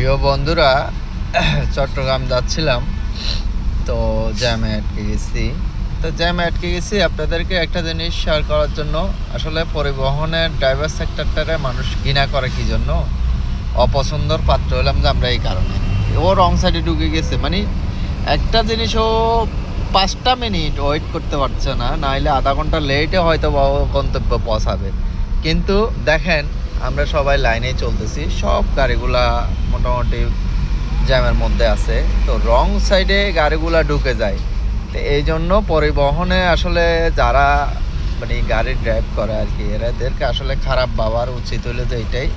প্রিয় বন্ধুরা, চট্টগ্রাম যাচ্ছিলাম, তো জ্যামে আটকে গেছি। আপনাদেরকে একটা জিনিস শেয়ার করার জন্য। আসলে পরিবহনের ড্রাইভার সেক্টরটারে মানুষ ঘৃণা করে কি জন্য? অপছন্দর পাত্র হলাম যে আমরা এই কারণে। ও রং সাইডে ঢুকে গেছে, মানে একটা জিনিস ও 5টা মিনিট ওয়েট করতে পারছে না, নাহলে আধা ঘন্টা লেটে হয়তো বা ও গন্তব্যে পৌঁছাবে। কিন্তু দেখেন, আমরা সবাই লাইনেই চলতেছি, সব গাড়িগুলা মোটামুটি জ্যামের মধ্যে আছে, তো রং সাইডে গাড়িগুলা ঢুকে যায়। তো এই জন্য পরিবহনে আসলে যারা মানে গাড়ি ড্রাইভ করে আর কি, এদেরকে আসলে খারাপ ভাবার উচিত হলো যে এইটাই।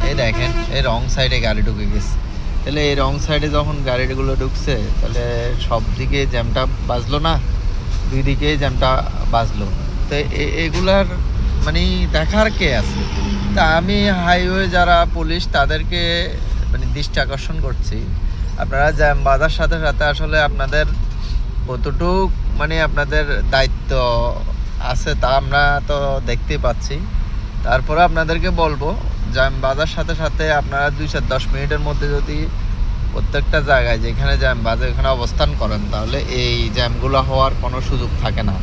এই দেখেন, এই রং সাইডে গাড়ি ঢুকে গেছে। তাহলে এই রং সাইডে যখন গাড়িগুলো ঢুকছে, তাহলে সব দিকে জ্যামটা বাজলো না, দুই দিকে জ্যামটা বাজলো। তো এগুলার মানে দেখার কে আছে? তা আমি হাইওয়ে যারা পুলিশ তাদেরকে মানে দৃষ্টি আকর্ষণ করছি, আপনারা জ্যাম বাজার সাথে সাথে আসলে আপনাদের কতটুক মানে আপনাদের দায়িত্ব আছে তা আমরা তো দেখতেই পাচ্ছি। তারপরে আপনাদেরকে বলবো, জ্যাম বাজার সাথে সাথে আপনারা 2-10 মিনিটের মধ্যে যদি প্রত্যেকটা জায়গায় যেখানে জ্যাম বাজে ওখানে অবস্থান করেন, তাহলে এই জ্যামগুলো হওয়ার কোনো সুযোগ থাকে না।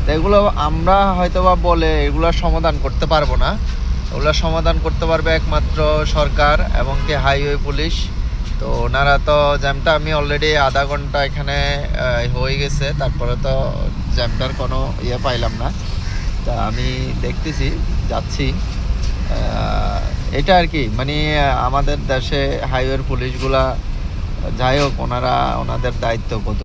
তো এগুলো আমরা হয়তোবা বলে এগুলোর সমাধান করতে পারবো না। ওগুলোর সমাধান করতে পারবে একমাত্র সরকার এবং কি হাইওয়ে পুলিশ। তো ওনারা তো জ্যামটা আমি অলরেডি আধা ঘন্টা এখানে হয়ে গেছে, তারপরে তো জ্যামটার কোনো ইয়ে পাইলাম না। তা আমি দেখতেছি, যাচ্ছি। এটা আর কি, মানে আমাদের দেশে হাইওয়ের পুলিশগুলা, যাই হোক, ওনারা ওনাদের দায়িত্ব কত